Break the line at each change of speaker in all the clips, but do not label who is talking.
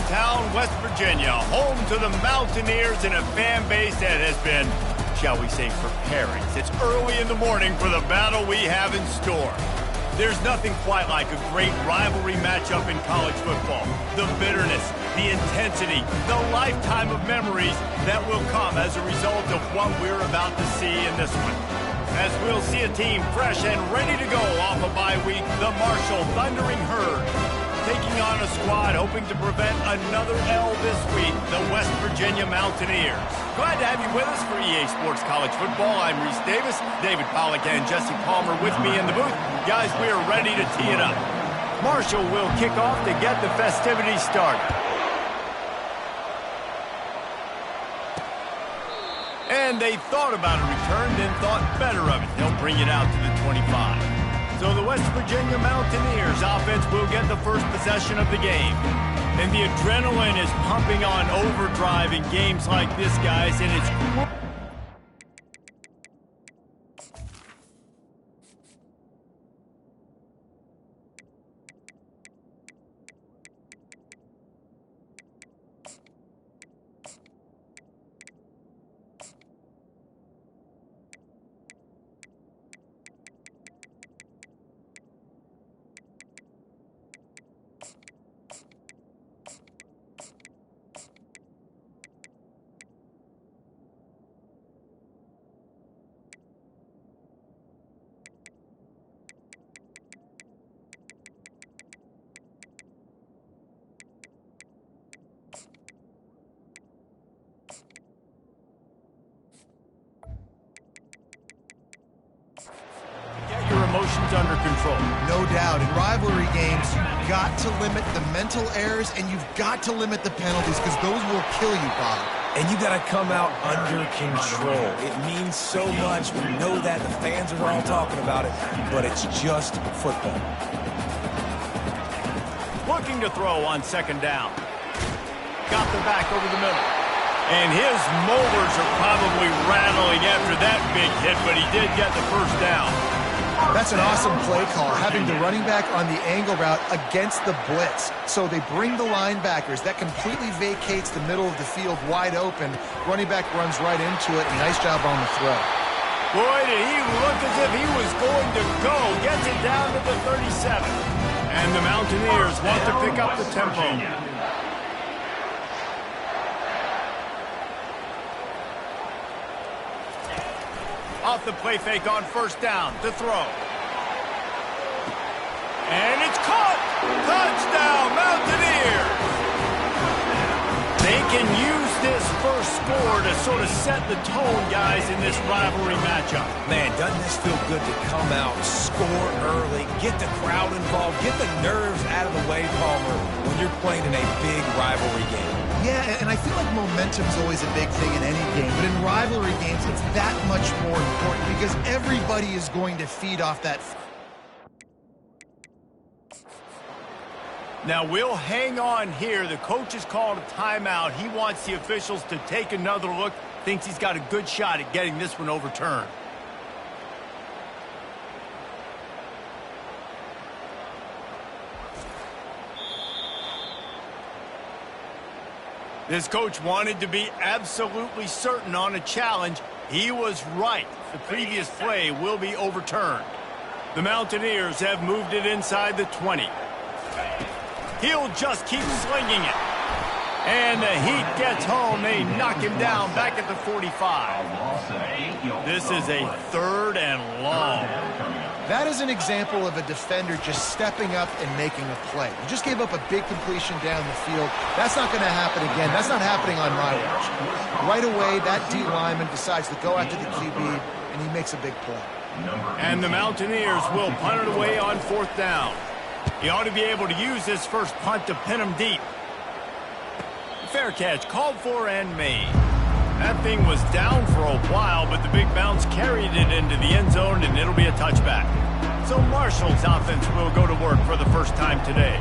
Morgantown, West Virginia, home to the Mountaineers and a fan base that has been, shall we say, preparing. It's early in the morning for the battle we have in store. There's nothing quite like a great rivalry matchup in college football. The bitterness, the intensity, the lifetime of memories that will come as a result of what we're about to see in this one. As we'll see a team fresh and ready to go off a bye week, the Marshall Thundering Herd, taking on a squad hoping to prevent another L this week, the West Virginia Mountaineers. Glad to have you with us for EA Sports College Football. I'm Reese Davis, David Pollack and Jesse Palmer with me in the booth. Guys, we are ready to tee it up. Marshall will kick off to get the festivities started. And they thought about a return, then thought better of it. They'll bring it out to the 25. So the West Virginia Mountaineers offense will get the first possession of the game. And the adrenaline is pumping on overdrive in games like this, guys, and it's... Emotions under control.
No doubt. In rivalry games, you've got to limit the mental errors and you've got to limit the penalties because those will kill you, Bob.
And you got to come out under control. It means so much. We know that. The fans are all talking about it, but it's just football.
Looking to throw on second down. Got the back over the middle. And his molars are probably rattling after that big hit, but he did get the first down.
That's an awesome play call, having the running back on the angle route against the blitz. So they bring the linebackers. That completely vacates the middle of the field wide open. Running back runs right into it. Nice job on the throw.
Boy, did he look as if he was going to go. Gets it down to the 37. And the Mountaineers want to pick up the tempo. Off the play fake on first down to throw. And it's caught! Touchdown, Mountaineers! They can use this first score to sort of set the tone, guys, in this rivalry matchup.
Man, doesn't this feel good to come out, score early, get the crowd involved, get the nerves out of the way, Palmer, when you're playing in a big rivalry game.
Yeah, and I feel like momentum's always a big thing in any game, but in rivalry games, it's that much more important because everybody is going to feed off that.
Now, we'll hang on here. The coach has called a timeout. He wants the officials to take another look. Thinks he's got a good shot at getting this one overturned. This coach wanted to be absolutely certain on a challenge. He was right. The previous play will be overturned. The Mountaineers have moved it inside the 20. He'll just keep slinging it. And the heat gets home. They knock him down back at the 45. This is a third and long.
That is an example of a defender just stepping up and making a play. You just gave up a big completion down the field. That's not going to happen again. That's not happening on my watch. Right away, that D lineman decides to go after the QB, and he makes a big play.
And the Mountaineers will punt it away on fourth down. He ought to be able to use this first punt to pin him deep. Fair catch, called for and made. That thing was down for a while, but the big bounce carried it into the end zone, and it'll be a touchback. So Marshall's offense will go to work for the first time today.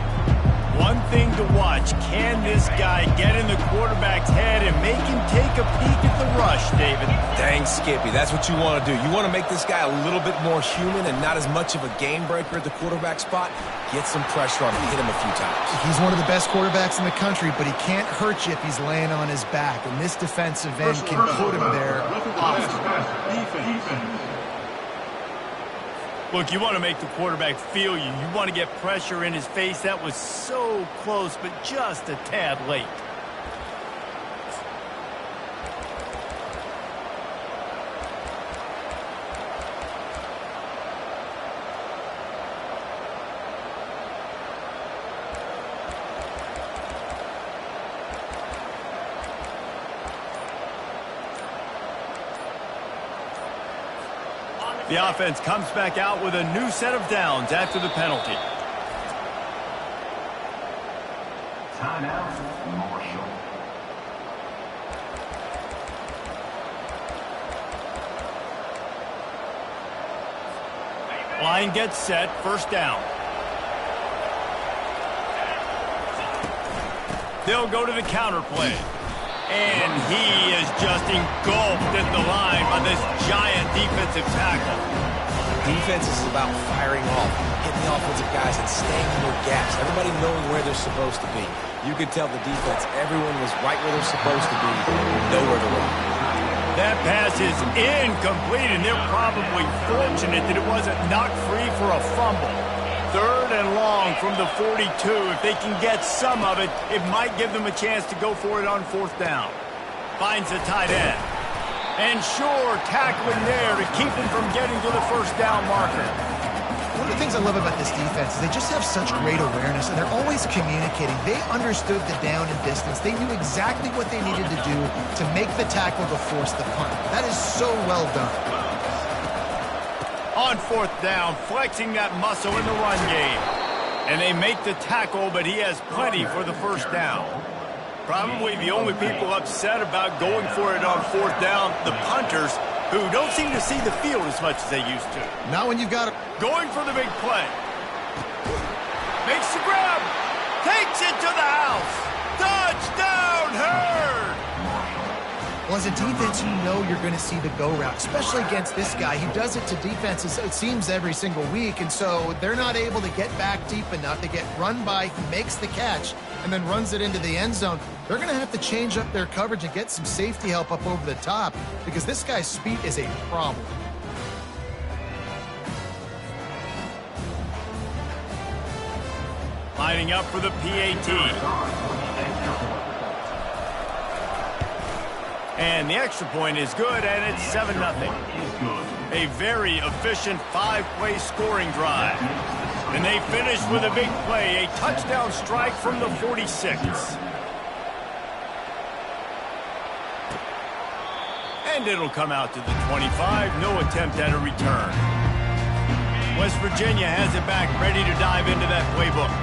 One thing to watch, can this guy get in the quarterback's head and make him take a peek at the rush, David?
Dang skippy. That's what you want to do. You want to make this guy a little bit more human and not as much of a game breaker at the quarterback spot. Get some pressure on him, hit him a few times.
He's one of the best quarterbacks in the country, but he can't hurt you if he's laying on his back. And this defensive end can put him there often.
Look, you want to make the quarterback feel you. You want to get pressure in his face. That was so close, but just a tad late. The offense comes back out with a new set of downs after the penalty.
Timeout, Marshall.
Line gets set, first down. They'll go to the counter play. And he is just engulfed at the line by this giant defensive tackle.
Defense is about firing off, hitting the offensive guys and staying in their gaps. Everybody knowing where they're supposed to be. You could tell the defense, everyone was right where they're supposed to be, nowhere to run.
That pass is incomplete, and they're probably fortunate that it wasn't knocked free for a fumble. 3rd and long from the 42. If they can get some of it, it might give them a chance to go for it on 4th down. Finds the tight end. And sure, tackling there to keep him from getting to the 1st down marker.
One of the things I love about this defense is they just have such great awareness, and they're always communicating. They understood the down and distance. They knew exactly what they needed to do to make the tackle to force the punt. That is so well done.
On 4th down, flexing that muscle in the run game. And they make the tackle, but he has plenty for the 1st down. Probably the only people upset about going for it on 4th down, the punters, who don't seem to see the field as much as they used to.
Not when you've got
going for the big play. Makes the grab. Takes it to the house. Touchdown, Herd!
Well, as a defense, you know you're going to see the go route, especially against this guy. He does it to defenses, it seems, every single week, and so they're not able to get back deep enough. They get run by, he makes the catch, and then runs it into the end zone. They're going to have to change up their coverage and get some safety help up over the top because this guy's speed is a problem.
Lining up for the PAT. And the extra point is good, and it's 7-0. A very efficient 5-play scoring drive. And they finish with a big play, a touchdown strike from the 46. And it'll come out to the 25, no attempt at a return. West Virginia has it back, ready to dive into that playbook.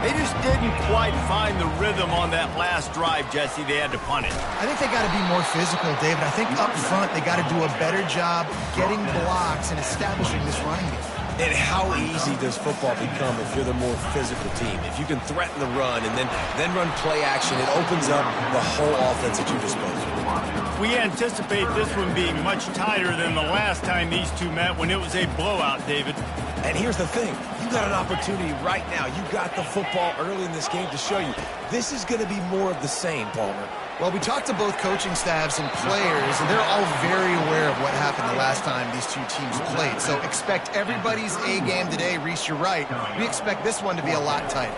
They just didn't quite find the rhythm on that last drive, Jesse. They had to punt it.
I think they got to be more physical, David. I think up front they got to do a better job getting blocks and establishing this running game.
And how easy does football become if you're the more physical team? If you can threaten the run and then run play action, it opens up the whole offense at your disposal.
We anticipate this one being much tighter than the last time these two met when it was a blowout, David.
And here's the thing. You got an opportunity right now. You got the football early in this game to show you. This is going to be more of the same, Palmer.
Well, we talked to both coaching staffs and players, and they're all very aware of what happened the last time these two teams played. So expect everybody's A game today. Reese, you're right. We expect this one to be a lot tighter.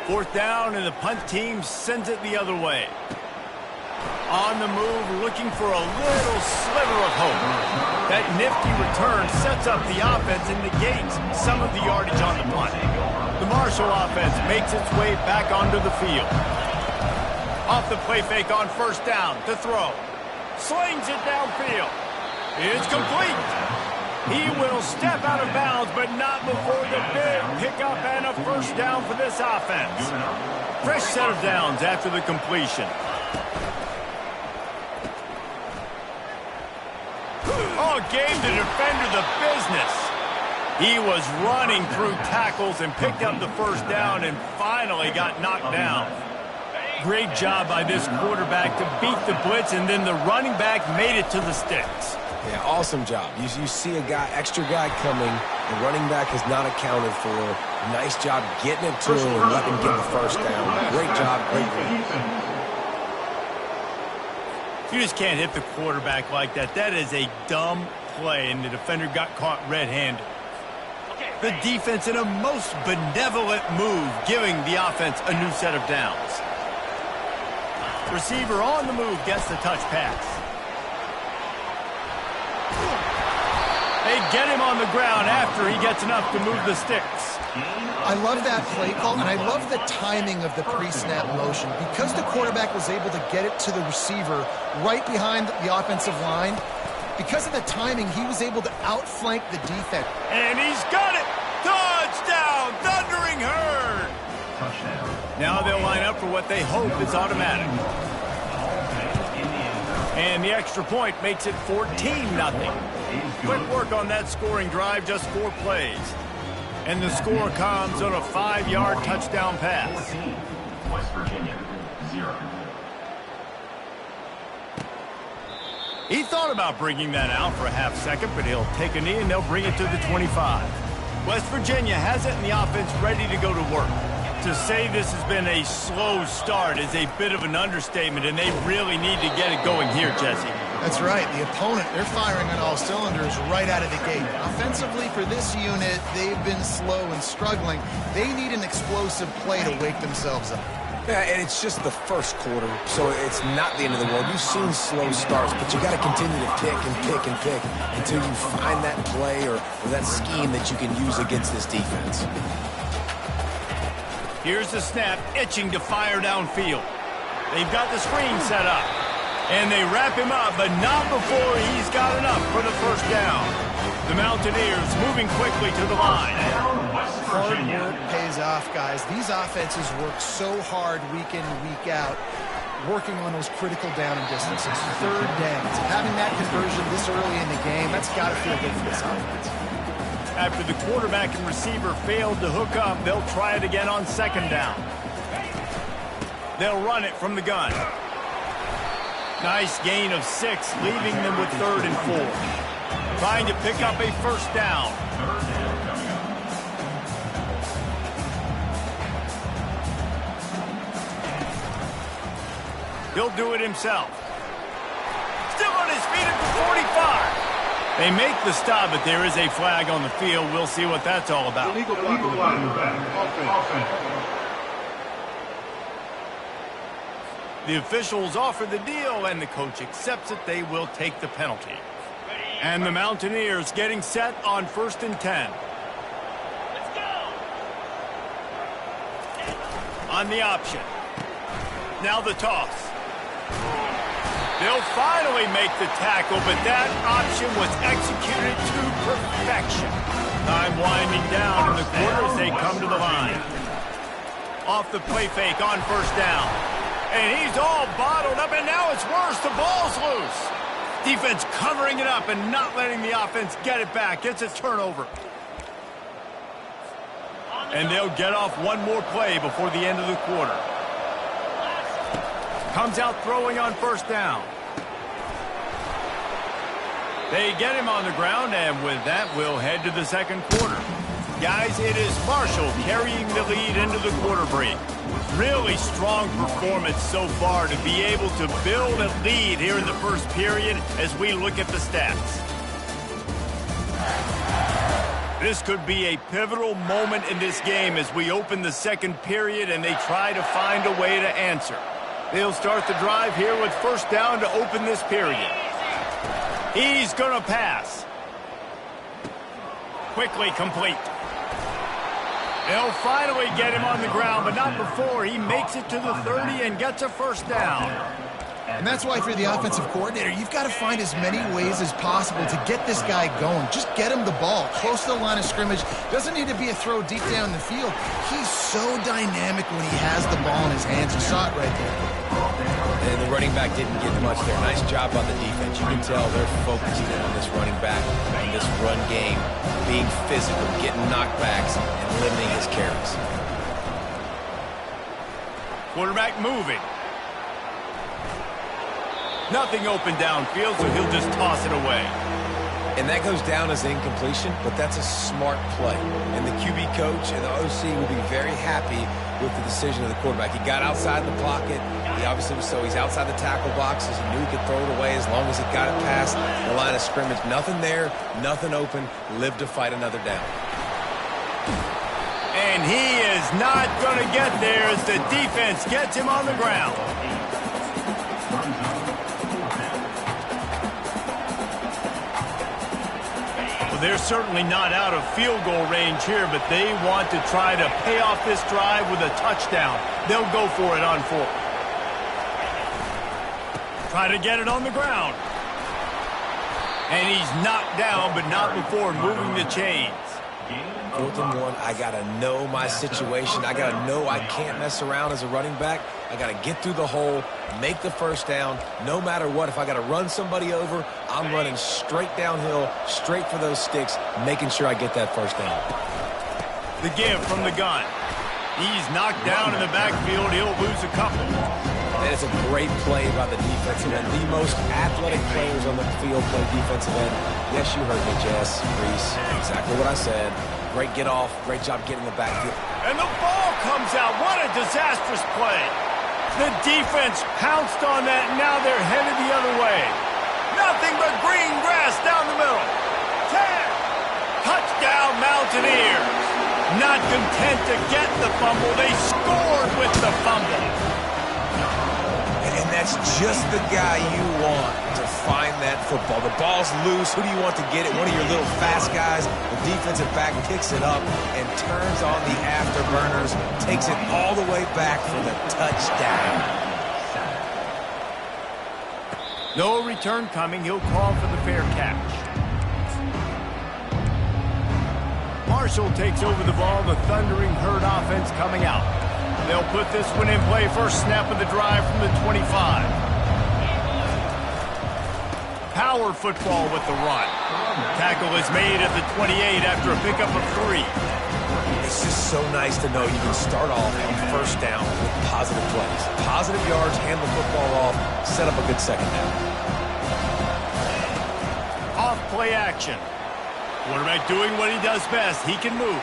4th down, and the punt team sends it the other way. On the move, looking for a little sliver of hope. That nifty return sets up the offense and negates some of the yardage on the punt. The Marshall offense makes its way back onto the field. Off the play fake on 1st down to throw. Slings it downfield. It's complete. He will step out of bounds, but not before the big pickup and a 1st down for this offense. Fresh set of downs after the completion. Oh, gave the defender the business. He was running through tackles and picked up the 1st down and finally got knocked down. Great job by this quarterback to beat the blitz, and then the running back made it to the sticks.
Yeah, awesome job. You see a extra guy coming, the running back is not accounted for. Nice job getting it to him and letting him get the first down. Great job, great work.
You just can't hit the quarterback like that. That is a dumb play, and the defender got caught red-handed. The defense in a most benevolent move, giving the offense a new set of downs. Receiver on the move gets the touch pass. They get him on the ground after he gets enough to move the sticks.
I love that play call, and I love the timing of the pre-snap motion. Because the quarterback was able to get it to the receiver right behind the offensive line, because of the timing, he was able to outflank the defense.
And he's got it! Touchdown! Thundering Herd!
Touchdown.
Now they'll line up for what they hope is automatic. And the extra point makes it 14-0. Quick work on that scoring drive, just 4 plays. And the score comes on a 5-yard touchdown pass.
14, West Virginia, 0.
He thought about bringing that out for a half second, but he'll take a knee and they'll bring it to the 25. West Virginia has it in the offense ready to go to work. To say this has been a slow start is a bit of an understatement, and they really need to get it going here, Jesse.
That's right. The opponent, they're firing on all cylinders right out of the gate. Offensively for this unit, they've been slow and struggling. They need an explosive play to wake themselves up.
Yeah, and it's just the first quarter, so it's not the end of the world. You've seen slow starts, but you got to continue to pick and pick and pick until you find that play or that scheme that you can use against this defense.
Here's the snap, itching to fire downfield. They've got the screen set up. And they wrap him up, but not before he's got enough for the first down. The Mountaineers moving quickly to the line.
Hard work pays off, guys. These offenses work so hard week in and week out, working on those critical down and distances. 3rd downs. Having that conversion this early in the game, that's got to feel good for this offense.
After the quarterback and receiver failed to hook up, they'll try it again on 2nd down. They'll run it from the gun. Nice gain of 6, leaving them with 3rd and 4. Trying to pick up a first down. He'll do it himself. Still on his feet at the 45. They make the stop, but there is a flag on the field. We'll see what that's all about.
Illegal block in the back.
The officials offer the deal, and the coach accepts it. They will take the penalty. And the Mountaineers getting set on 1st and 10. Let's go! On the option. Now the toss. They'll finally make the tackle, but that option was executed to perfection. Time winding down in the quarter as they come to the line. Off the play fake on 1st down. And he's all bottled up, and now it's worse. The ball's loose. Defense covering it up and not letting the offense get it back. It's a turnover. And they'll get off one more play before the end of the quarter. Comes out throwing on 1st down. They get him on the ground, and with that, we'll head to the 2nd quarter. Guys, it is Marshall carrying the lead into the quarter break. Really strong performance so far to be able to build a lead here in the 1st period as we look at the stats. This could be a pivotal moment in this game as we open the 2nd period and they try to find a way to answer. They'll start the drive here with 1st down to open this period. He's going to pass. Quickly complete. They'll finally get him on the ground, but not before he makes it to the 30 and gets a 1st down.
And that's why for the offensive coordinator, you've got to find as many ways as possible to get this guy going. Just get him the ball close to the line of scrimmage. Doesn't need to be a throw deep down the field. He's so dynamic when he has the ball in his hands. You saw it right there.
And the running back didn't get much there. Nice job on the defense. You can tell they're focused on this running back, on this run game, being physical, getting knockbacks, and limiting his carries.
Quarterback moving. Nothing open downfield, so he'll just toss it away.
And that goes down as incompletion, but that's a smart play. And the QB coach and the OC will be very happy with the decision of the quarterback. He got outside the pocket. He obviously was so he's outside the tackle boxes. He knew he could throw it away as long as he got it past the line of scrimmage. Nothing there, nothing open. Live to fight another down.
And he is not going to get there as the defense gets him on the ground. They're certainly not out of field goal range here, but they want to try to pay off this drive with a touchdown. They'll go for it on 4th. Try to get it on the ground. And he's knocked down, but not before moving the chains.
4th and 1, I got to know my situation. I got to know I can't mess around as a running back. I got to get through the hole, make the first down, no matter what. If I got to run somebody over, I'm running straight downhill, straight for those sticks, making sure I get that first down.
The give from the gun. He's knocked down in the backfield. He'll lose a couple.
And it's a great play by the defensive end. The most athletic players on the field play defensive end. Yes, you heard me, Jess, Reese. Exactly what I said. Great get off. Great job getting the backfield.
And the ball comes out. What a disastrous play. The defense pounced on that, and now they're headed the other way. Nothing but green grass down the middle. 10. Touchdown, Mountaineers. Not content to get the fumble, they scored with the fumble.
And that's just the guy you want to find that football. The ball's loose. Who do you want to get it? One of your little fast guys. The defensive back picks it up and turns on the afterburners, takes it all the way back for the touchdown.
No return coming. He'll call for the fair catch. Marshall takes over the ball. The Thundering Herd offense coming out. They'll put this one in play. First snap of the drive from the 25. Power football with the run. Tackle is made at the 28 after a pickup of 3.
It's just so nice to know you can start off on first down with positive plays. Positive yards, hand the football off, set up a good second down.
Off play action. Quarterback doing what he does best. He can move.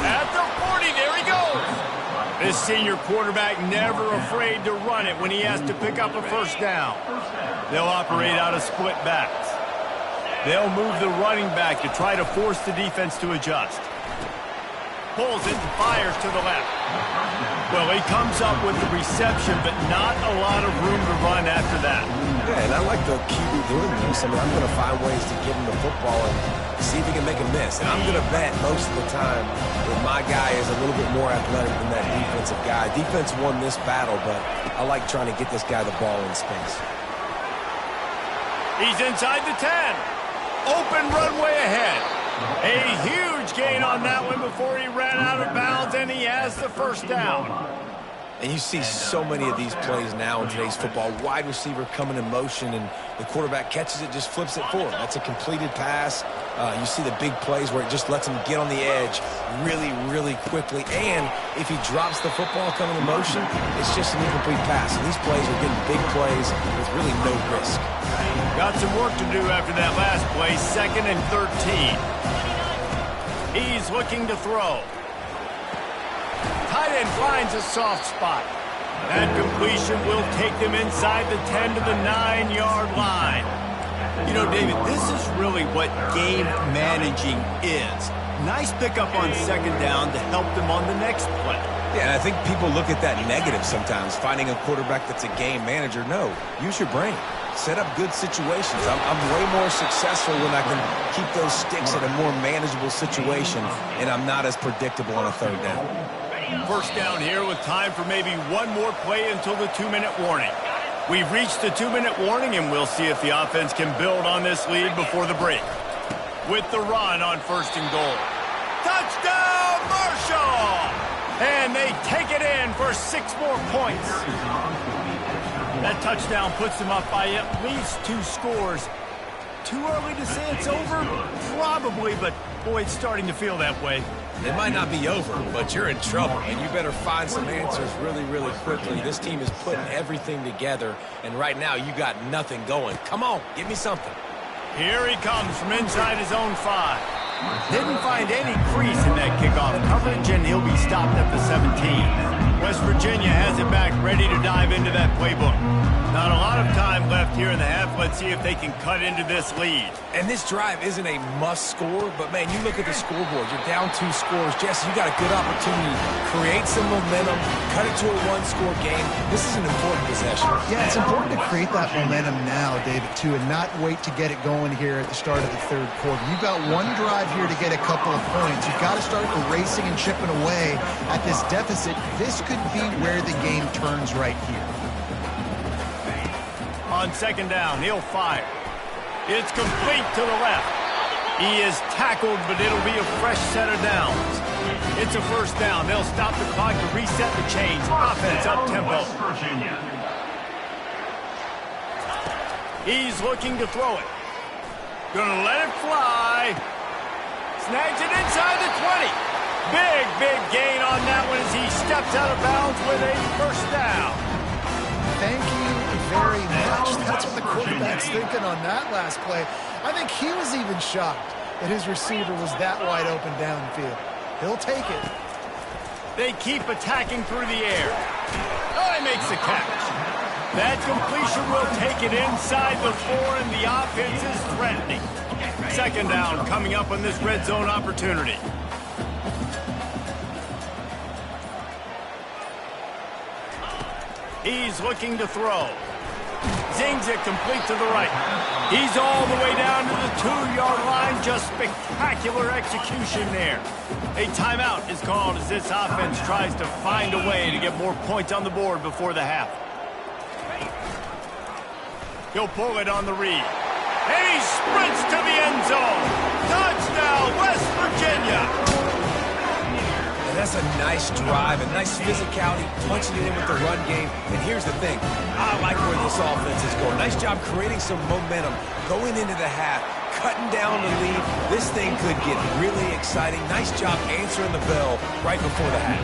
At the 40, there he goes. This senior quarterback never afraid to run it when he has to pick up a first down. They'll operate out of split backs. They'll move the running back to try to force the defense to adjust. Pulls it and fires to the left. Well, he comes up with the reception, but not a lot of room to run after that.
Yeah, and I like the QB doing this. I mean, I'm going to find ways to give him the football and see if he can make a miss. And I'm going to bet most of the time that my guy is a little bit more athletic than that defensive guy. Defense won this battle, but I like trying to get this guy the ball in space.
He's inside the 10. Open runway ahead. A huge gain on that one before he ran out of bounds, and he has the first down.
And you see so many of these plays now in today's football. Wide receiver coming in motion, and the quarterback catches it, just flips it forward. That's a completed pass. You see the big plays where it just lets him get on the edge really, really quickly. And if he drops the football coming in motion, it's just an incomplete pass. And these plays are getting big plays with really no risk.
Got some work to do after that last play. 2nd and 13. He's looking to throw. Tight end finds a soft spot. That completion will take them inside the 10 to the 9-yard line. You know, David, this is really what game managing is. Nice pickup on 2nd down to help them on the next play.
Yeah, and I think people look at that negative sometimes, finding a quarterback that's a game manager. No, use your brain. Set up good situations. I'm way more successful when I can keep those sticks in a more manageable situation, and I'm not as predictable on a 3rd down.
First down here with time for maybe one more play until the 2-minute warning. We've reached the 2-minute warning, and we'll see if the offense can build on this lead before the break. With the run on 1st and goal. Touchdown, Marshall! And they take it in for 6 more points. That touchdown puts them up by at least 2 scores. Too early to say it's over? Probably, but boy, it's starting to feel that way.
It might not be over, but you're in trouble, and you better find some answers really, really quickly. This team is putting everything together, and right now you got nothing going. Come on, give me something.
Here he comes from inside his own 5. Didn't find any crease in that kickoff coverage, and he'll be stopped at the 17. West Virginia has it back, ready to dive into that playbook. Not a lot of time left here in the half. Let's see if they can cut into this lead.
And this drive isn't a must score, but man, you look at the scoreboard. You're down 2 scores. Jesse, you got a good opportunity. Create some momentum. Cut it to a 1-score game. This is an important possession.
Yeah, it's important to create that momentum now, David, too, and not wait to get it going here at the start of the third quarter. You've got one drive here to get a couple of points. You've got to start erasing and chipping away at this deficit. This could be where the game turns right here.
On second down, he'll fire. It's complete to the left. He is tackled, but it'll be a fresh set of downs. It's a first down. They'll stop the clock to reset the chains. Offense up tempo.
West Virginia.
He's looking to throw it. Gonna let it fly. Snags it inside the 20. Big gain on that one as he steps out of bounds with a first down.
Thank you very much. That's what the quarterback's thinking on that last play. I think he was even shocked that his receiver was that wide open downfield. He'll take it.
They keep attacking through the air. Oh, he makes the catch. That completion will take it inside the 4, and the offense is threatening. Second down coming up on this red zone opportunity. He's looking to throw. Zings it complete to the right. He's all the way down to the 2-yard line. Just spectacular execution there. A timeout is called as this offense tries to find a way to get more points on the board before the half. He'll pull it on the read. And he sprints to the end zone. Touchdown, West Virginia.
And that's a nice drive, a nice physicality, punching it in with the run game. And here's the thing. I like where this offense is going. Nice job creating some momentum, going into the half, cutting down the lead. This thing could get really exciting. Nice job answering the bell right before the half.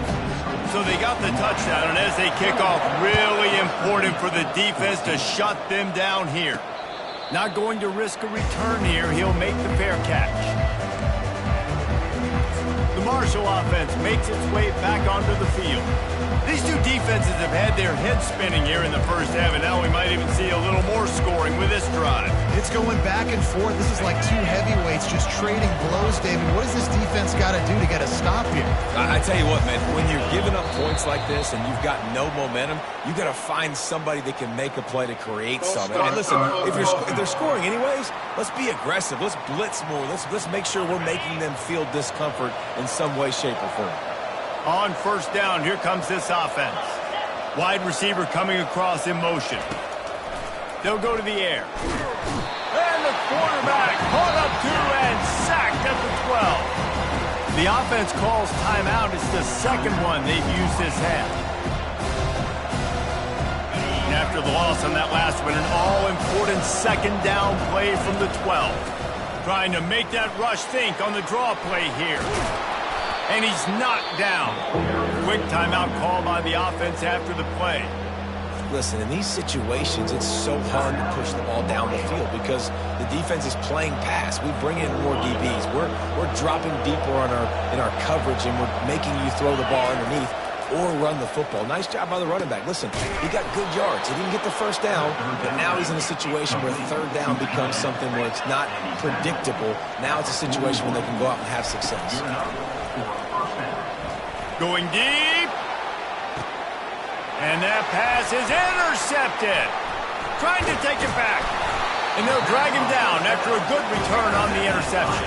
So they got the touchdown, and as they kick off, really important for the defense to shut them down here. Not going to risk a return here. He'll make the fair catch. The Marshall offense makes its way back onto the field. These two defenses have had their heads spinning here in the first half, and now we might even see a little more scoring with this drive.
It's going back and forth. This is like two heavyweights just trading blows, David. What does this defense got to do to get a stop here?
I tell you what, man, when you're giving up points like this and you've got no momentum, you got to find somebody that can make a play to create something. And listen, if they're scoring anyways, let's be aggressive. Let's blitz more. Let's make sure we're making them feel discomfort in some way, shape, or form.
On first down, here comes this offense. Wide receiver coming across in motion. They'll go to the air. And the quarterback caught up to and sacked at the 12. The offense calls timeout. It's the second one they've used this half. And after the loss on that last one, an all-important second down play from the 12. Trying to make that rush think on the draw play here. And he's knocked down. Quick timeout call by the offense after the play.
Listen, in these situations, it's so hard to push the ball down the field because the defense is playing pass. We bring in more DBs. We're dropping deeper in our coverage, and we're making you throw the ball underneath or run the football. Nice job by the running back. Listen, he got good yards. He didn't get the first down, but now he's in a situation where third down becomes something where it's not predictable. Now it's a situation where they can go out and have success.
Going deep. And that pass is intercepted. Trying to take it back. And they'll drag him down after a good return on the interception.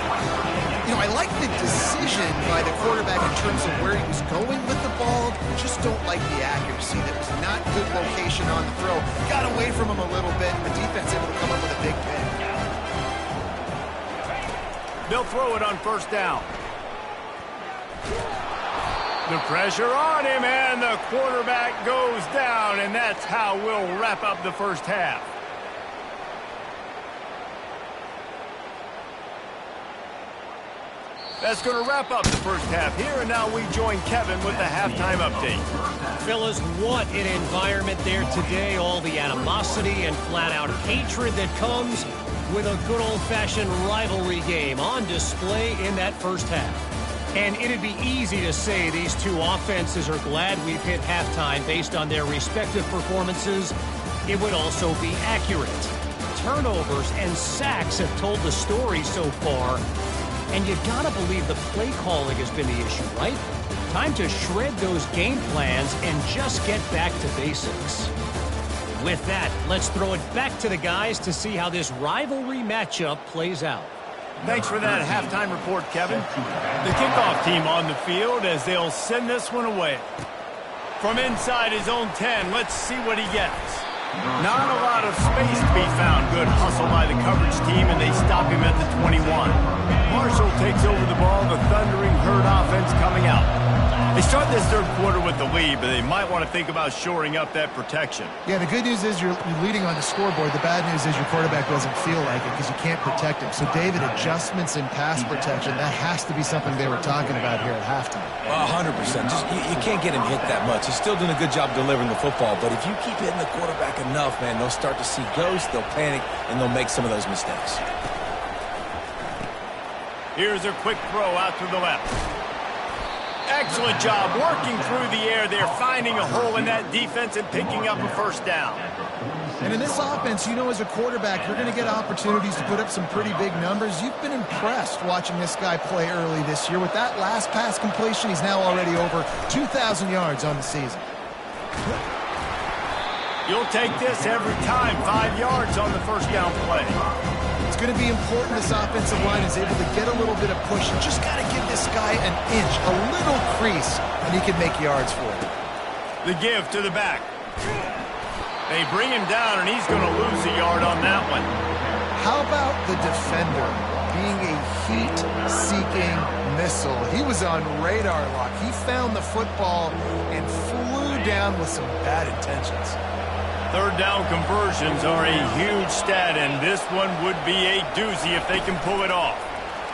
You know, I like the decision by the quarterback in terms of where he was going with the ball. Just don't like the accuracy. That was not good location on the throw. Got away from him a little bit. The defense able to come up with a big pick.
They'll throw it on first down. The pressure on him, and the quarterback goes down, and that's how we'll wrap up the first half. That's going to wrap up the first half here, and now we join Kevin with the halftime update.
Fellas, what an environment there today. All the animosity and flat-out hatred that comes with a good old-fashioned rivalry game on display in that first half. And it'd be easy to say these two offenses are glad we've hit halftime based on their respective performances. It would also be accurate. Turnovers and sacks have told the story so far. And you gotta believe the play calling has been the issue, right? Time to shred those game plans and just get back to basics. With that, let's throw it back to the guys to see how this rivalry matchup plays out.
Thanks for that halftime report, Kevin. The kickoff team on the field as they'll send this one away. From inside his own 10, let's see what he gets. Not a lot of space to be found. Good hustle by the coverage team, and they stop him at the 21. Marshall takes over the ball. The thundering herd offense coming out. They start this third quarter with the lead, but they might want to think about shoring up that protection.
Yeah, the good news is you're leading on the scoreboard. The bad news is your quarterback doesn't feel like it because you can't protect him. So, David, adjustments in pass protection, that has to be something they were talking about here at halftime.
100%. Just you can't get him hit that much. He's still doing a good job delivering the football, but if you keep hitting the quarterback enough, man, they'll start to see ghosts, they'll panic, and they'll make some of those mistakes.
Here's a quick throw out to the left. Excellent job working through the air there, finding a hole in that defense and picking up a first down.
And in this offense, you know, as a quarterback, you're going to get opportunities to put up some pretty big numbers. You've been impressed watching this guy play early this year. With that last pass completion, he's now already over 2,000 yards on the season.
You'll take this every time. 5 yards on the first down play.
It's going to be important this offensive line is able to get a little bit of push. You just got to give this guy an inch, a little crease, and he can make yards for it.
The give to the back. They bring him down, and he's going to lose a yard on that one.
How about the defender being a heat-seeking missile? He was on radar lock. He found the football and flew down with some bad intentions.
Third down conversions are a huge stat, and this one would be a doozy if they can pull it off.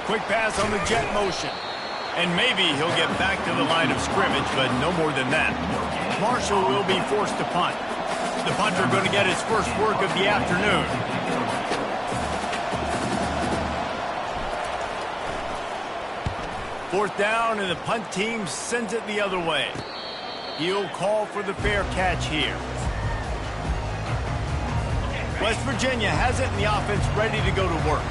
Quick pass on the jet motion. And maybe he'll get back to the line of scrimmage, but no more than that. Marshall will be forced to punt. The punter going to get his first work of the afternoon. Fourth down, and the punt team sends it the other way. He'll call for the fair catch here. West Virginia has it, and the offense ready to go to work.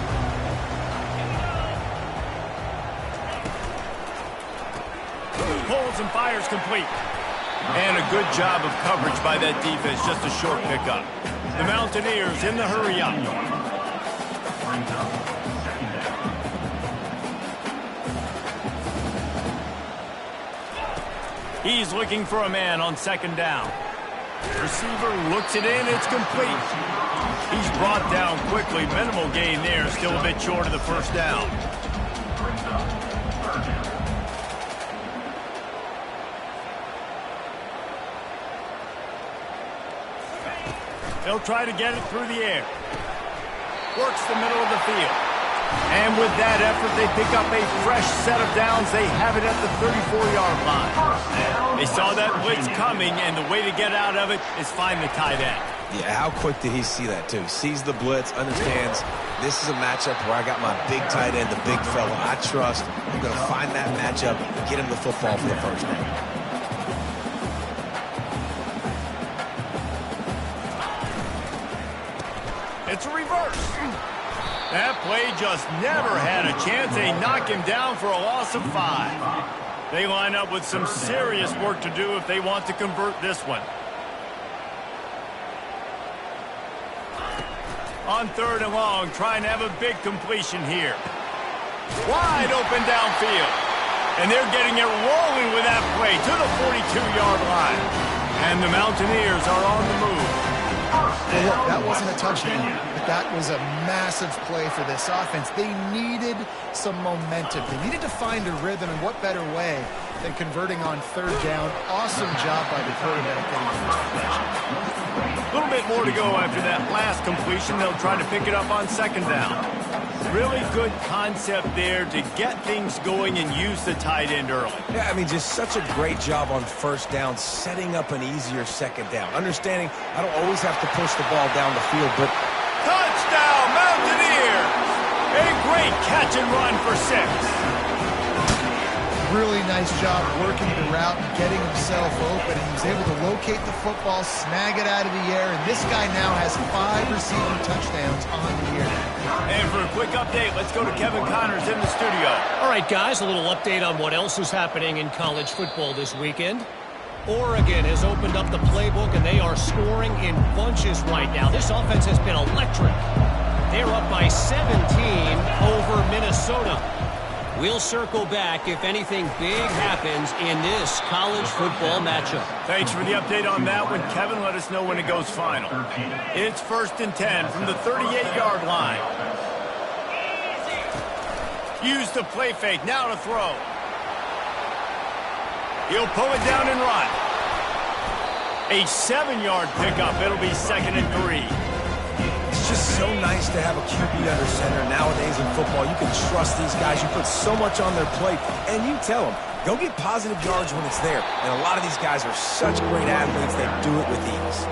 Pulls and fires complete. And a good job of coverage by that defense, just a short pickup. The Mountaineers in the hurry up. He's looking for a man on second down. Receiver looks it in, it's complete. He's brought down quickly. Minimal gain there, still a bit short of the first down. They'll try to get it through the air. Works the middle of the field. And with that effort, they pick up a fresh set of downs. They have it at the 34-yard line. They saw that blitz coming, and the way to get out of it is find the tight end.
Yeah, how quick did he see that, too? Sees the blitz, understands this is a matchup where I got my big tight end, the big fella I trust. I'm going to find that matchup, get him the football for the first down.
It's a reverse. That play just never had a chance. They knock him down for a loss of 5. They line up with some serious work to do if they want to convert this one. On third and long, trying to have a big completion here. Wide open downfield. And they're getting it rolling with that play to the 42-yard line. And the Mountaineers are on the move.
Well, look, that wasn't a touchdown, but that was a massive play for this offense. They needed some momentum. They needed to find a rhythm, and what better way than converting on third down. Awesome job by the quarterback getting the first possession.
A little bit more to go after that last completion. They'll try to pick it up on second down. Really good concept there to get things going and use the tight end early.
Yeah, I mean, just such a great job on first down, setting up an easier second down. Understanding I don't always have to push the ball down the field, but...
Touchdown, Mountaineers! A great catch and run for 6.
Really nice job working the route and getting himself open. He was able to locate the football, snag it out of the air, and this guy now has 5 receiving touchdowns on the year.
And for a quick update, let's go to Kevin Connors in the studio.
All right, guys, a little update on what else is happening in college football this weekend. Oregon has opened up the playbook, and they are scoring in bunches right now. This offense has been electric. They're up by 17 over Minnesota. We'll circle back if anything big happens in this college football matchup.
Thanks for the update on that one, Kevin. Let us know when it goes final. It's 1st and 10 from the 38-yard line. Use the play fake. Now to throw. He'll pull it down and run. A 7-yard pickup. It'll be 2nd and 3.
It's just so nice to have a QB under center. Nowadays in football, you can trust these guys. You put so much on their plate, and you tell them, go get positive yards when it's there. And a lot of these guys are such great athletes, they do it with ease.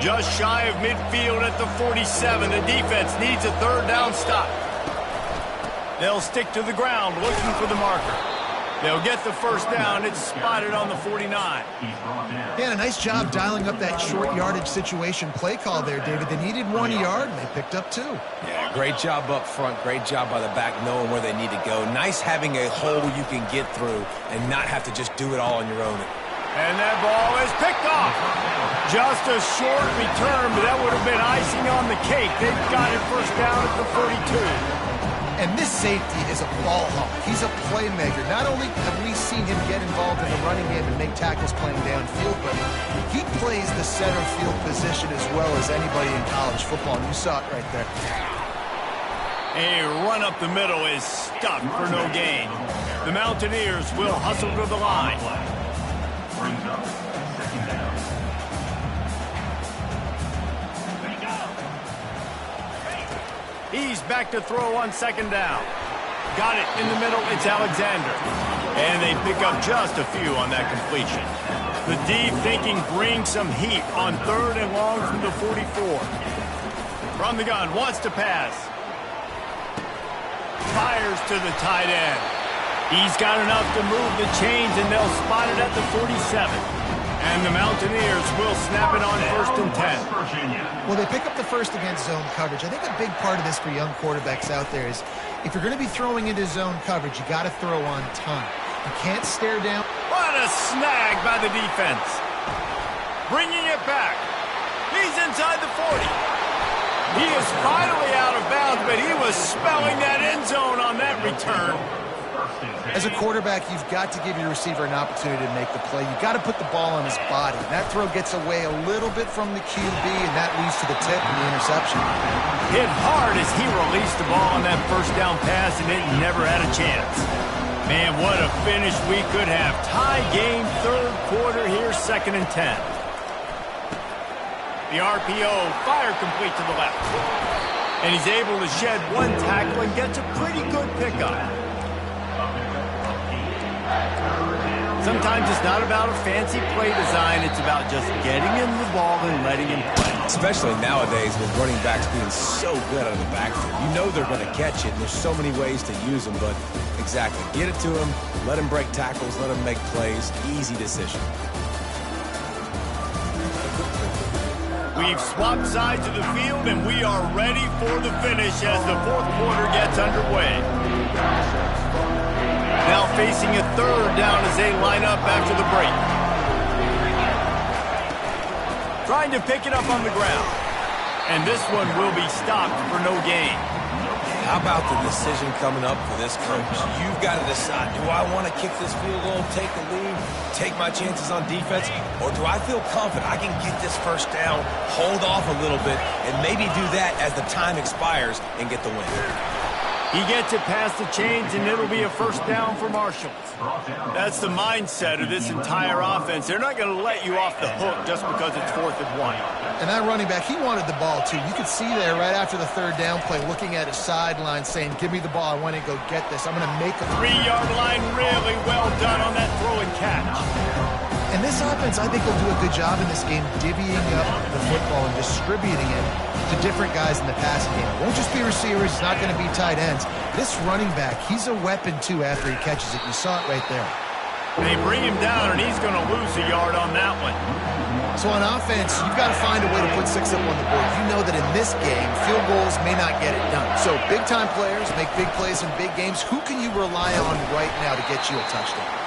Just shy of midfield at the 47. The defense needs a 3rd down stop. They'll stick to the ground looking for the marker. They'll get the 1st down. It's spotted on the 49.
Yeah, a nice job dialing up that short yardage situation play call there, David. They needed 1 yard, and they picked up 2.
Yeah, great job up front. Great job by the back knowing where they need to go. Nice having a hole you can get through and not have to just do it all on your own.
And that ball is picked off. Just a short return, but that would have been icing on the cake. They've got it 1st down at the 42.
And this safety is a ball hawk. He's a playmaker. Not only have we seen him get involved in the running game and make tackles playing downfield, but he plays the center field position as well as anybody in college football. And you saw it right there.
A run up the middle is stuffed for no gain. The Mountaineers will hustle to the line.
Brings up 2nd down.
He's back to throw on 2nd down. Got it in the middle. It's Alexander. And they pick up just a few on that completion. The deep thinking brings some heat on 3rd and long from the 44. From the gun, wants to pass. Fires to the tight end. He's got enough to move the chains, and they'll spot it at the 47. And the Mountaineers will snap it on 1st and 10.
Well, they pick up the 1st against zone coverage. I think a big part of this for young quarterbacks out there is if you're going to be throwing into zone coverage, you got to throw on time. You can't stare down.
What a snag by the defense. Bringing it back. He's inside the 40. He is finally out of bounds, but he was spelling that end zone on that return.
As a quarterback, you've got to give your receiver an opportunity to make the play. You've got to put the ball on his body. That throw gets away a little bit from the QB, and that leads to the tip and the interception.
Hit hard as he released the ball on that 1st down pass, and it never had a chance. Man, what a finish we could have. Tie game, 3rd quarter here, 2nd and 10. The RPO, fire complete to the left. And he's able to shed 1 tackle and gets a pretty good pickup. Sometimes it's not about a fancy play design. It's about just getting him the ball and letting him play.
Especially nowadays with running backs being so good out of the backfield. You know they're going to catch it, and there's so many ways to use them, but exactly. Get it to him, let him break tackles, let him make plays. Easy decision.
We've swapped sides of the field, and we are ready for the finish as the 4th quarter gets underway. Now facing a 3rd down as they line up after the break. Trying to pick it up on the ground. And this one will be stopped for no gain.
How about the decision coming up for this coach? You've got to decide, do I want to kick this field goal, take the lead, take my chances on defense, or do I feel confident I can get this 1st down, hold off a little bit, and maybe do that as the time expires and get the win?
He gets it past the chains, and it'll be a first down for Marshall. That's the mindset of this entire offense. They're not going to let you off the hook just because it's 4th and 1.
And that running back, he wanted the ball, too. You could see there right after the 3rd down play, looking at his sideline, saying, give me the ball. I want to go get this. I'm going to make a
3-yard line. Really well done on that throw and catch.
And this offense, I think, will do a good job in this game divvying up the football and distributing it to different guys in the passing game. It won't just be receivers. It's not going to be tight ends. This running back, he's a weapon, too, after he catches it. You saw it right there.
They bring him down, and he's going to lose a yard on that one.
So on offense, you've got to find a way to put 6 up on the board. You know that in this game, field goals may not get it done. So big-time players make big plays in big games. Who can you rely on right now to get you a touchdown?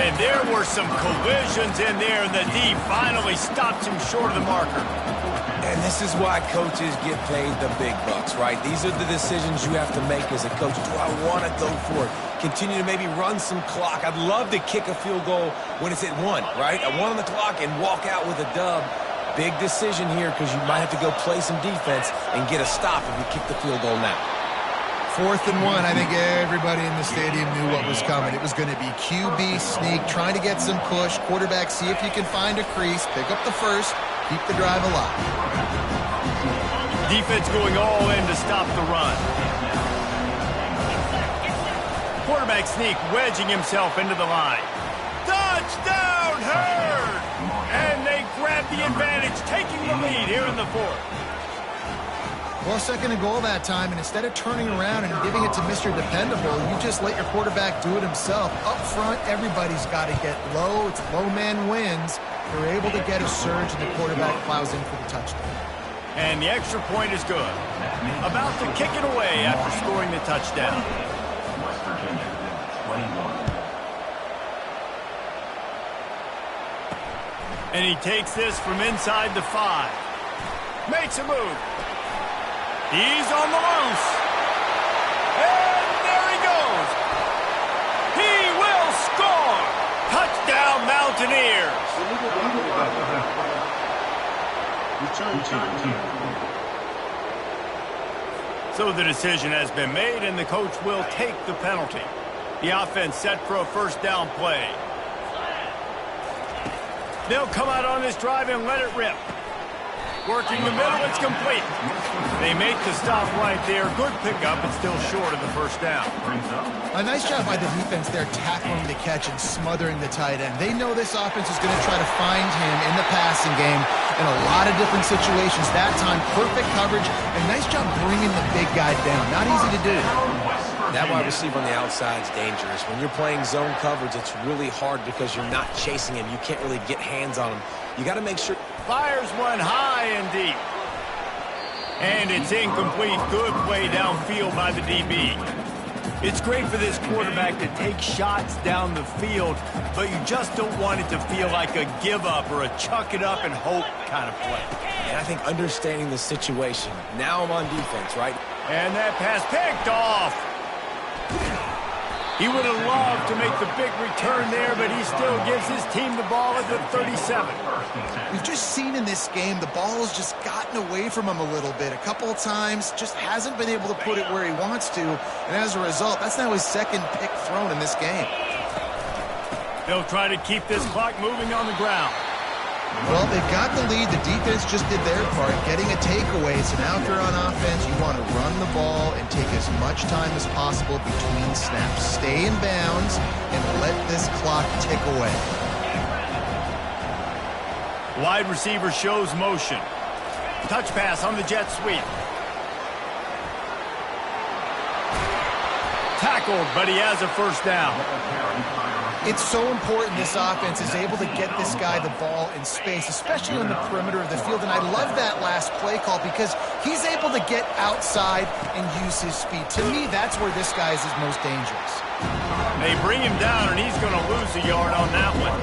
And there were some collisions in there, and the D finally stopped him short of the marker.
And this is why coaches get paid the big bucks, right? These are the decisions you have to make as a coach. Do I want to go for it? Continue to maybe run some clock. I'd love to kick a field goal when it's at 1, right? At 1 on the clock and walk out with a dub. Big decision here because you might have to go play some defense and get a stop if you kick the field goal now.
4th and 1, I think everybody in the stadium knew what was coming. It was going to be QB sneak, trying to get some push. Quarterback, see if you can find a crease, pick up the first, keep the drive alive.
Defense going all in to stop the run. Quarterback sneak, wedging himself into the line. Touchdown, Herd! And they grab the advantage, taking the lead here in the 4th.
Well, 2nd and goal that time, and instead of turning around and giving it to Mr. Dependable, you just let your quarterback do it himself. Up front, everybody's got to get low. It's low man wins. They're able to get a surge, and the quarterback plows in for the touchdown.
And the extra point is good. About to kick it away after scoring the touchdown.
West Virginia, 21.
And he takes this from inside the 5. Makes a move. He's on the loose. And there he goes. He will score. Touchdown, Mountaineers. So the decision has been made, and the coach will take the penalty. The offense set for a first down play. They'll come out on this drive and let it rip. Working the middle, it's complete. They make the stop right there. Good pickup, but still short of the first down.
A nice job by the defense there, tackling the catch and smothering the tight end. They know this offense is going to try to find him in the passing game in a lot of different situations. That time, perfect coverage, and nice job bringing the big guy down. Not easy to do.
That wide receiver on the outside is dangerous. When you're playing zone coverage, it's really hard because you're not chasing him. You can't really get hands on him. You got to make sure.
Fires one high and deep. And it's incomplete. Good play downfield by the DB. It's great for this quarterback to take shots down the field, but you just don't want it to feel like a give-up or a chuck it up and hope kind of play.
And I think understanding the situation. Now I'm on defense, right?
And that pass picked off. He would have loved to make the big return there, but he still gives his team the ball at the 37.
We've just seen in this game the ball has just gotten away from him a little bit. A couple of times, just hasn't been able to put it where he wants to. And as a result, that's now his 2nd pick thrown in this game.
They'll try to keep this clock moving on the ground.
Well, they've got the lead. The defense just did their part, getting a takeaway. So now if you're on offense, you want to run the ball and take as much time as possible between snaps. Stay in bounds and let this clock tick away.
Wide receiver shows motion. Touch pass on the jet sweep. Tackled, but he has a first down.
It's so important this offense is able to get this guy the ball in space, especially on the perimeter of the field. And I love that last play call because he's able to get outside and use his speed. To me, that's where this guy is his most dangerous.
They bring him down, and he's going to lose a yard on that one.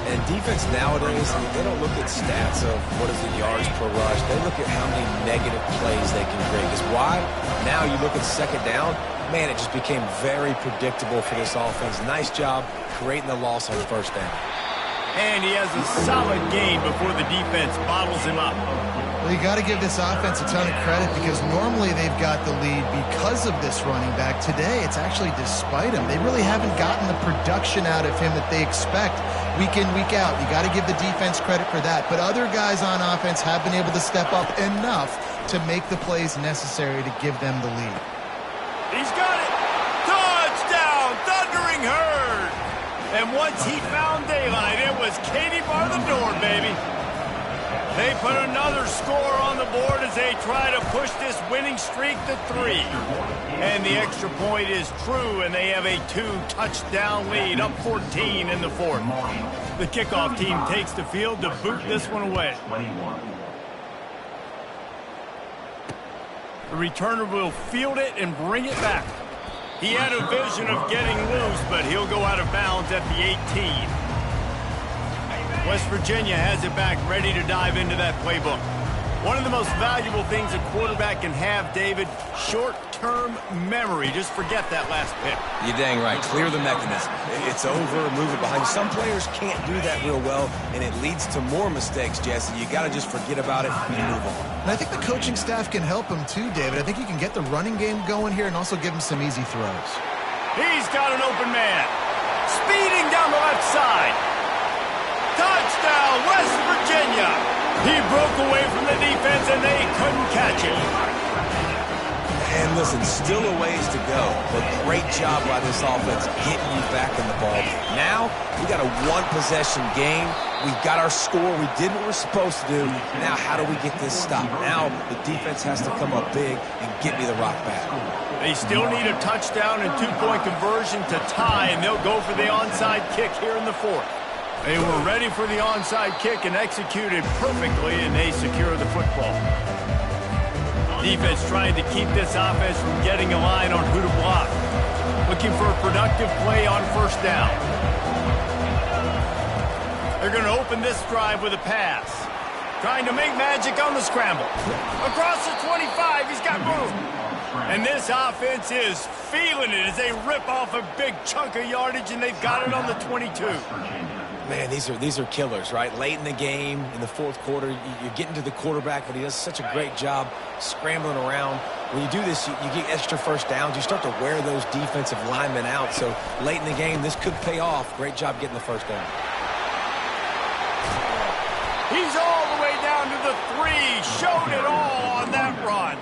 And defense nowadays, they don't look at stats of what is the yards per rush. They look at how many negative plays they can create. Because why? Now you look at 2nd down, man, it just became very predictable for this offense. Nice job creating the loss on 1st down.
And he has a solid gain before the defense bottles him up.
Well, you got to give this offense a ton of credit because normally they've got the lead because of this running back. Today, it's actually despite him. They really haven't gotten the production out of him that they expect week in, week out. You got to give the defense credit for that. But other guys on offense have been able to step up enough to make the plays necessary to give them the lead.
He's got it! Touchdown! Thundering Herd! And once he found daylight, it was Katie bar the door, baby. They put another score on the board as they try to push this winning streak to 3. And the extra point is true, and they have a 2-touchdown lead, up 14 in the fourth. The kickoff team takes the field to boot this one away. The returner will field it and bring it back. He had a vision of getting loose, but he'll go out of bounds at the 18. West Virginia has it back, ready to dive into that playbook. One of the most valuable things a quarterback can have, David, short-term memory. Just forget that last pick.
You're dang right. Clear the mechanism. It's over, move it behind you. Some players can't do that real well, and it leads to more mistakes, Jesse. You got to just forget about it and move on.
And I think the coaching staff can help him too, David. I think you can get the running game going here and also give him some easy throws.
He's got an open man. Speeding down the left side. Touchdown, West Virginia. He broke away from the defense, and they couldn't catch him.
And listen, still a ways to go, but great job by this offense getting you back in the ball game. Now, we got a one-possession game. We got our score. We did what we're supposed to do. Now, how do we get this stopped? Now, the defense has to come up big and get me the rock back.
They still need a touchdown and two-point conversion to tie, and they'll go for the onside kick here in the fourth. They were ready for the onside kick and executed perfectly, and they secure the football. Defense trying to keep this offense from getting a line on who to block. Looking for a productive play on first down. They're going to open this drive with a pass. Trying to make magic on the scramble. Across the 25, he's got room. And this offense is feeling it as they rip off a big chunk of yardage, and they've got it on the 22.
Man, these are killers, right? Late in the game, in the fourth quarter, you're getting to the quarterback, but he does such a great job scrambling around. When you do this, you get extra first downs. You start to wear those defensive linemen out. So late in the game, this could pay off. Great job getting the first down.
He's all the way down to the 3. Showed it all on that run.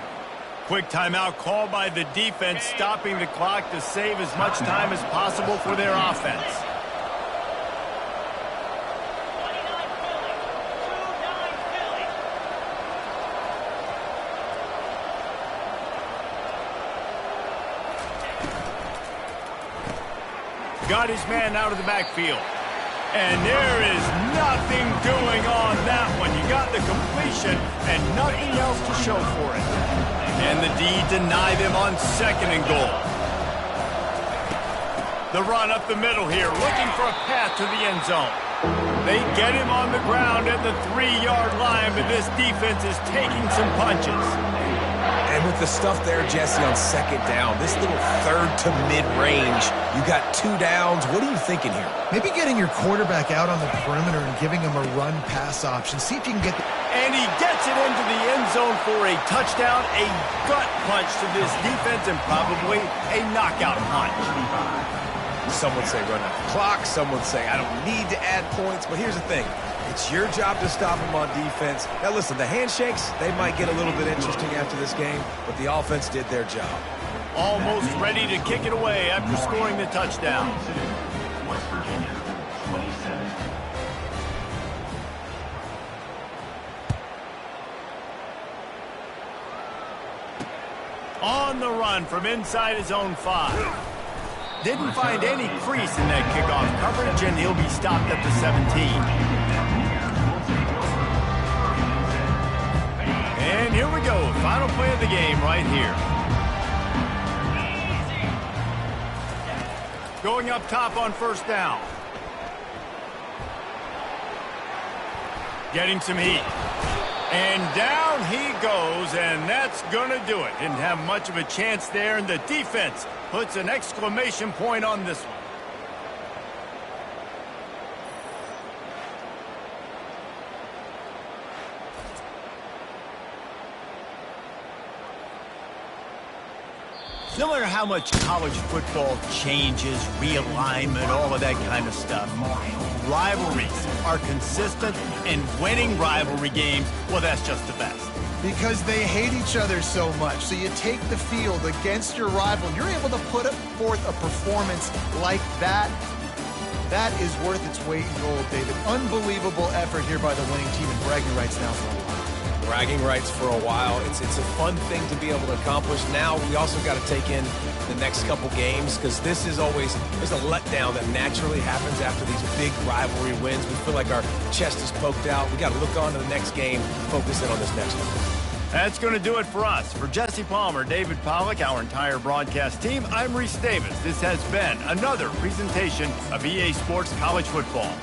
Quick timeout called by the defense, stopping the clock to save as much time as possible for their offense. Got his man out of the backfield. And there is nothing doing on that one. You got the completion and nothing else to show for it. And the D deny them on second and goal. The run up the middle here, looking for a path to the end zone. They get him on the ground at the 3-yard line, but this defense is taking some punches.
And with the stuff there, Jesse, on second down, this little third to mid-range, you got 2 downs. What are you thinking here?
Maybe getting your quarterback out on the perimeter and giving him a run-pass option. See if you can get
And he gets it into the end zone for a touchdown, a gut punch to this defense, and probably a knockout punch.
Some would say run out the clock. Some would say I don't need to add points. But here's the thing. It's your job to stop him on defense. Now, listen, the handshakes, they might get a little bit interesting after this game, but the offense did their job.
Almost ready to kick it away after scoring the touchdown.
West Virginia, 27.
On the run from inside his own 5. Didn't find any crease in that kickoff coverage, and he'll be stopped at the 17. And here we go, final play of the game right here. Going up top on first down. Getting some heat. And down he goes, and that's going to do it. Didn't have much of a chance there, and the defense puts an exclamation point on this one. No matter how much college football changes, realignment, all of that kind of stuff, rivalries are consistent, and winning rivalry games, well, that's just the best.
Because they hate each other so much. So you take the field against your rival, you're able to put forth a performance like that. That is worth its weight in gold, David. Unbelievable effort here by the winning team, and bragging rights now for a while.
Bragging rights for a while. It's a fun thing to be able to accomplish. Now we also got to take in the next couple games, because this is always, there's a letdown that naturally happens after these big rivalry wins. We feel like our chest is poked out. We got to look on to the next game, focus in on this next one.
That's going to do it for us. For Jesse Palmer, David Pollack, our entire broadcast team, I'm Reese Davis. This has been another presentation of EA Sports College Football.